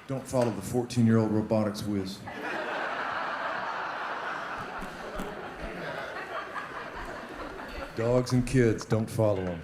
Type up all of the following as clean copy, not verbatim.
Don't follow the 14-year-old robotics whiz. Dogs and kids, don't follow them.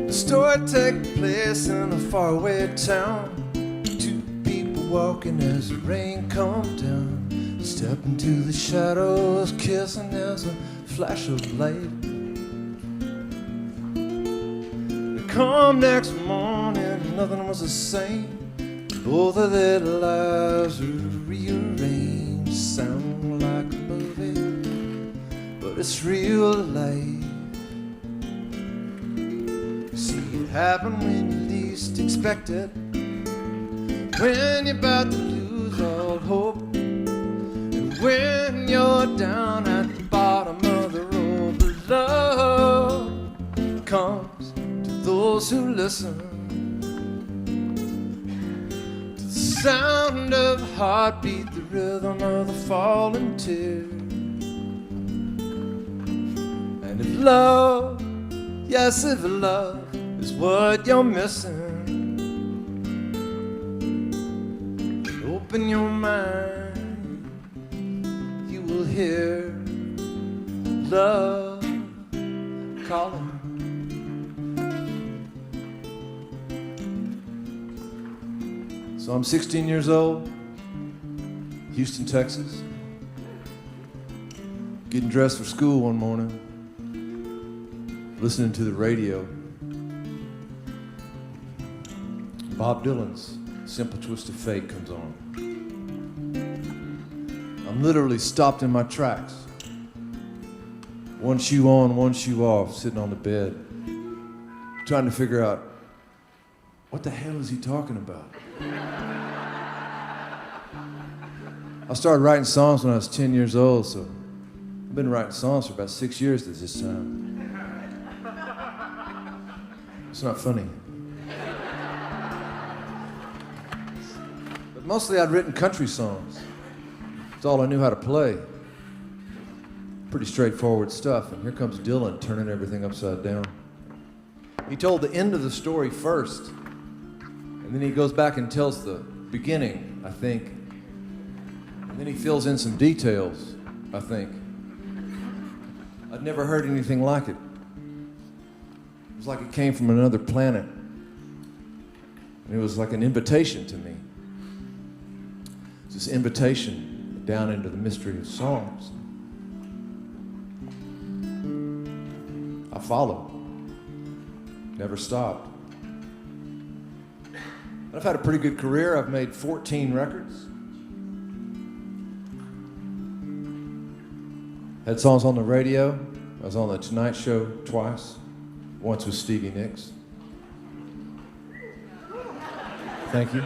The story takes place in a faraway town. Two people walking as the rain comes down. Step into the shadows, kissing, there's a flash of light. They come next morning, nothing was the same. Both of their lives were rearranged. Sound like a movie, but it's real life. See it happen when you least expect it, when you're about to lose all hope, when you're down at the bottom of the road. But love comes to those who listen, to the sound of a heartbeat, the rhythm of the falling tear. And if love, yes, if love is what you're missing, open your mind, will hear love calling. So I'm 16 years old, Houston, Texas, getting dressed for school one morning, listening to the radio. Bob Dylan's Simple Twist of Fate comes on. I'm literally stopped in my tracks. One shoe on, one shoe off, sitting on the bed, trying to figure out, what the hell is he talking about? I started writing songs when I was 10 years old, so I've been writing songs for about 6 years at this time. It's not funny. But mostly I'd written country songs. It's all I knew how to play. Pretty straightforward stuff, and here comes Dylan turning everything upside down. He told the end of the story first, and then he goes back and tells the beginning, I think. And then he fills in some details, I think. I'd never heard anything like it. It was like it came from another planet. And it was like an invitation to me. It's this invitation down into the mystery of songs. I followed, never stopped. I've had a pretty good career. I've made 14 records. Had songs on the radio. I was on the Tonight Show twice, once with Stevie Nicks. Thank you.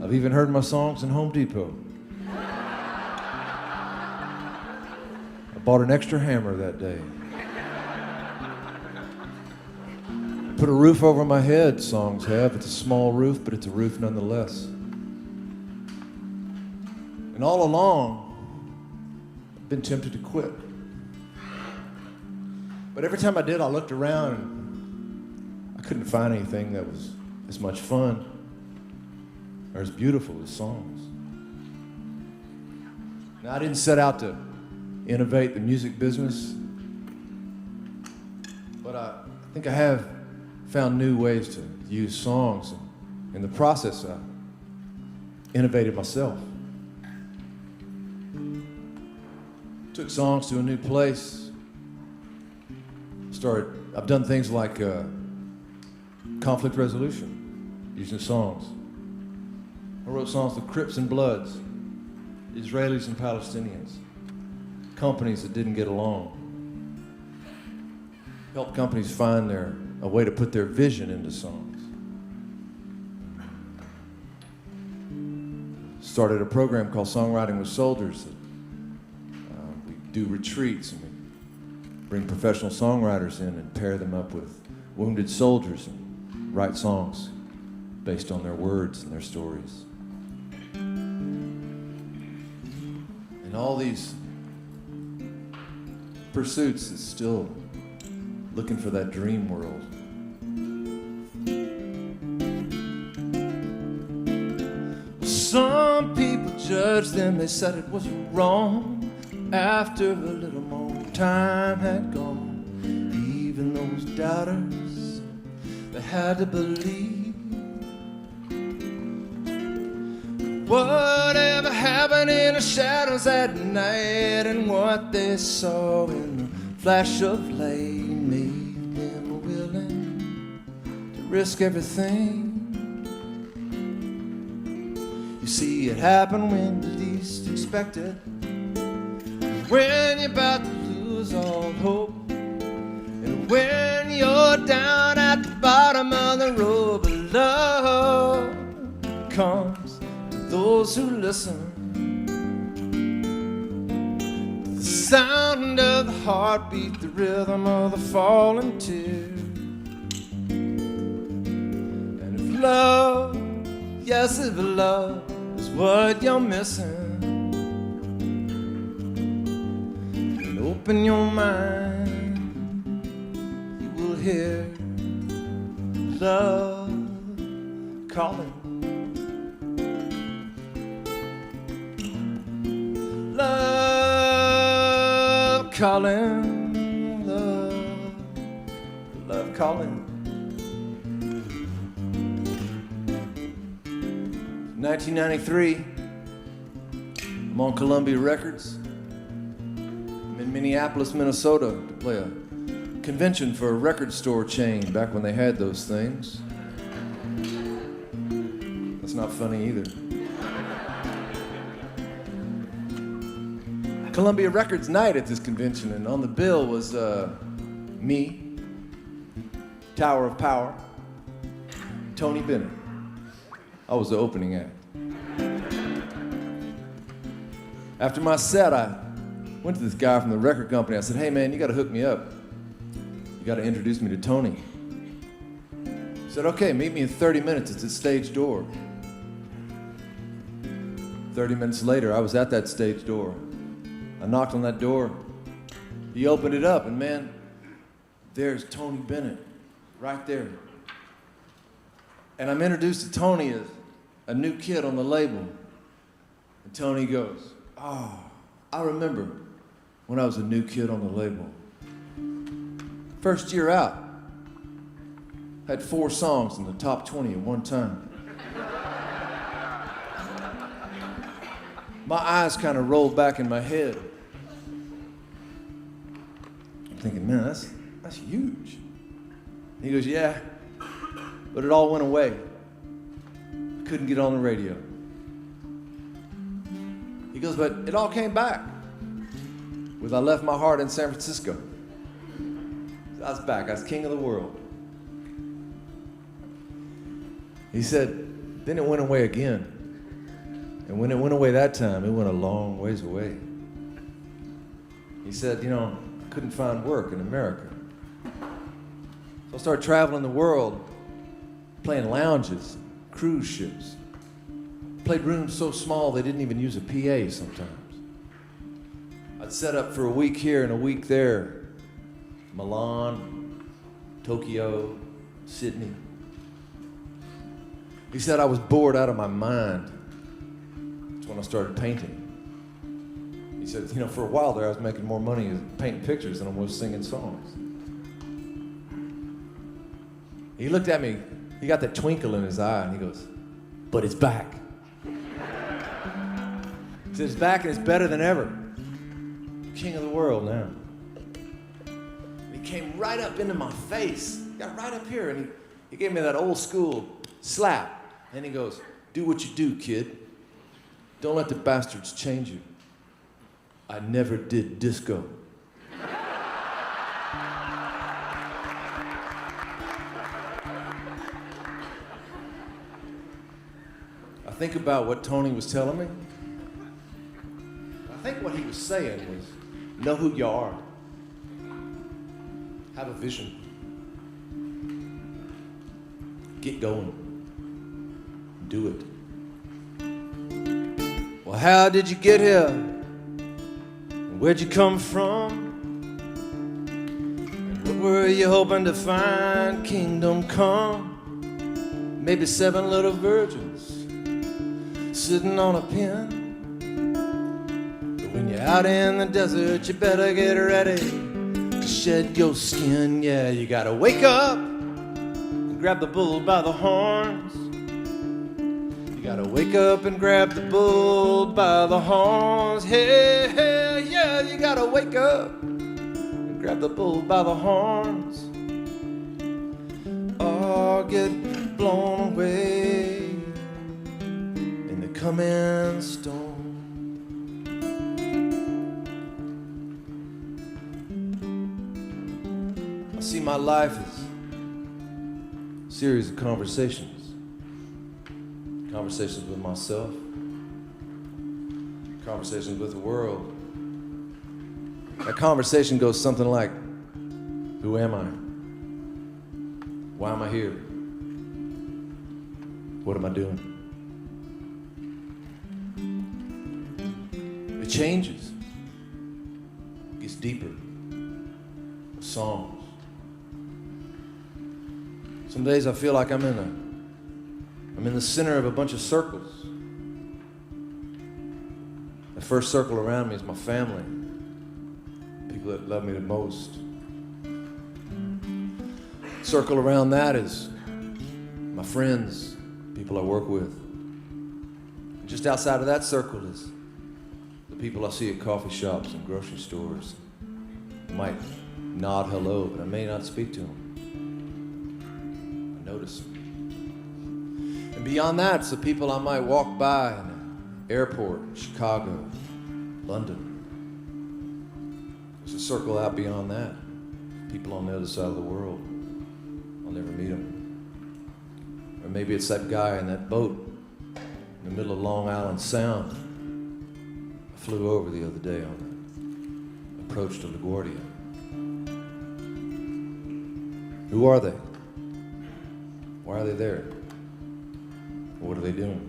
I've even heard my songs in Home Depot. I bought an extra hammer that day. Put a roof over my head, songs have. It's a small roof, but it's a roof nonetheless. And all along, I've been tempted to quit. But every time I did, I looked around and I couldn't find anything that was as much fun or as beautiful as songs. Now, I didn't set out to innovate the music business, but I think I have found new ways to use songs. And in the process, I innovated myself. Took songs to a new place. I've done things like conflict resolution using songs. I wrote songs with Crips and Bloods, Israelis and Palestinians, companies that didn't get along. Helped companies find a way to put their vision into songs. Started a program called Songwriting with Soldiers. We do retreats and we bring professional songwriters in and pair them up with wounded soldiers and write songs based on their words and their stories. And all these pursuits is still looking for that dream world. Some people judged them, they said it was wrong after a little more time had gone. Even those doubters, they had to believe. Whatever happened in the shadows at night and what they saw in the flash of light made them willing to risk everything. You see, it happened when you least expect it, when you're about to lose all hope, and when you're down at the bottom of the road. But love comes to those who listen, to the sound of the heartbeat, the rhythm of the falling tear. And if love, yes, if love is what you're missing, then open your mind, you will hear love calling. Love calling, love calling. 1993, I'm on Columbia Records. I'm in Minneapolis, Minnesota to play a convention for a record store chain back when they had those things. That's not funny either. Columbia Records night at this convention, and on the bill was me, Tower of Power, Tony Bennett. I was the opening act. After my set, I went to this guy from the record company. I said, hey man, you gotta hook me up. You gotta introduce me to Tony. He said, okay, meet me in 30 minutes. It's at stage door. 30 minutes later, I was at that stage door. I knocked on that door. He opened it up, and man, there's Tony Bennett right there. And I'm introduced to Tony as a new kid on the label. And Tony goes, oh, I remember when I was a new kid on the label. First year out, had 4 songs in the top 20 at one time. My eyes kind of rolled back in my head. I'm thinking, man, that's huge. He goes, yeah, but it all went away. I couldn't get on the radio. He goes, but it all came back with I Left My Heart in San Francisco. I was back. I was king of the world. He said, then it went away again. And when it went away that time, it went a long ways away. He said, you know, I couldn't find work in America. So I started traveling the world, playing lounges, cruise ships. Played rooms so small they didn't even use a PA sometimes. I'd set up for a week here and a week there. Milan, Tokyo, Sydney. He said I was bored out of my mind. That's when I started painting. He said, you know, for a while there I was making more money painting pictures than I was singing songs. He looked at me, he got that twinkle in his eye, and he goes, but it's back. He said, it's back and it's better than ever. King of the world now. And he came right up into my face, got right up here, and he gave me that old school slap. And he goes, do what you do, kid. Don't let the bastards change you. I never did disco. I think about what Tony was telling me. I think what he was saying was, know who you are. Have a vision. Get going. Do it. Well, how did you get here? Where'd you come from? And what were you hoping to find? Kingdom come. Maybe 7 little virgins sitting on a pin. But when you're out in the desert, you better get ready to shed your skin. Yeah, you gotta wake up and grab the bull by the horns. You gotta wake up and grab the bull by the horns. Hey, hey, yeah, you gotta wake up and grab the bull by the horns, or get blown away in the coming storm. I see my life as a series of conversations. Conversations with myself, conversations with the world. That conversation goes something like, who am I? Why am I here? What am I doing? It changes. It gets deeper. Songs. Some days I feel like I'm in the center of a bunch of circles. The first circle around me is my family, people that love me the most. Circle around that is my friends, people I work with. And just outside of that circle is the people I see at coffee shops and grocery stores. I might nod hello, but I may not speak to them. I notice them. And beyond that, it's the people I might walk by in an airport, Chicago, London. There's a circle out beyond that. People on the other side of the world. I'll never meet them. Or maybe it's that guy in that boat in the middle of Long Island Sound. I flew over the other day on the approach to LaGuardia. Who are they? Why are they there? What are they doing?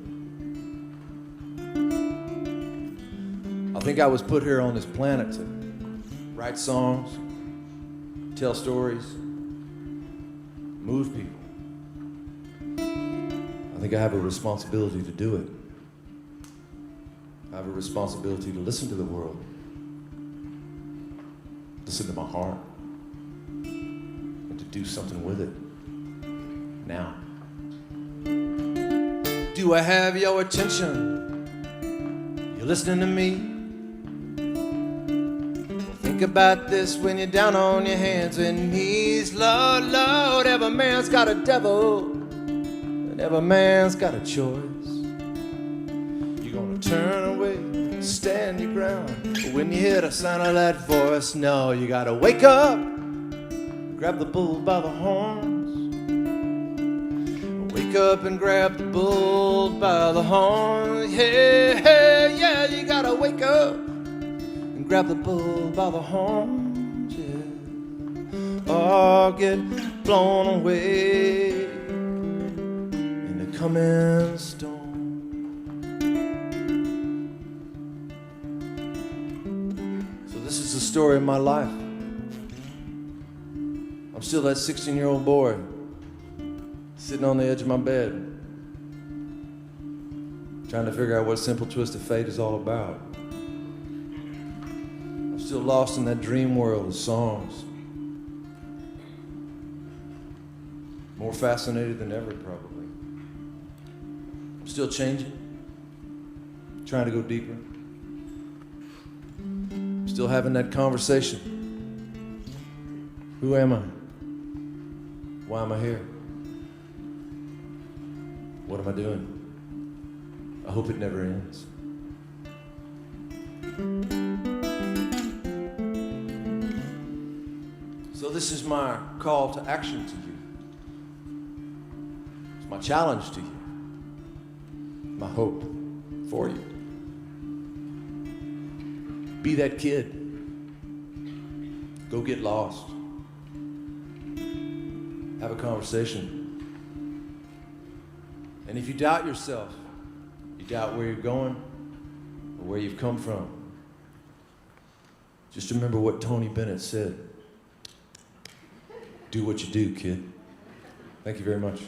I think I was put here on this planet to write songs, tell stories, move people. I think I have a responsibility to do it. I have a responsibility to listen to the world, listen to my heart, and to do something with it now. Do I have your attention? You listening to me? Well, think about this when you're down on your hands and knees. Lord, Lord, every man's got a devil, and every man's got a choice. You're gonna turn away, stand your ground, but when you hear the sound of that voice, no, you gotta wake up, grab the bull by the horns. Wake up and grab the bull by the horns. Hey, hey, yeah, you gotta wake up and grab the bull by the horns, yeah. Or get blown away in the coming storm. So this is the story of my life. I'm still that 16-year-old boy sitting on the edge of my bed, trying to figure out what Simple Twist of Fate is all about. I'm still lost in that dream world of songs. More fascinated than ever, probably. I'm still changing, trying to go deeper. I'm still having that conversation. Who am I? Why am I here? What am I doing? I hope it never ends. So this is my call to action to you. It's my challenge to you. My hope for you. Be that kid. Go get lost. Have a conversation And if you doubt yourself, you doubt where you're going or where you've come from, just remember what Tony Bennett said. Do what you do, kid. Thank you very much.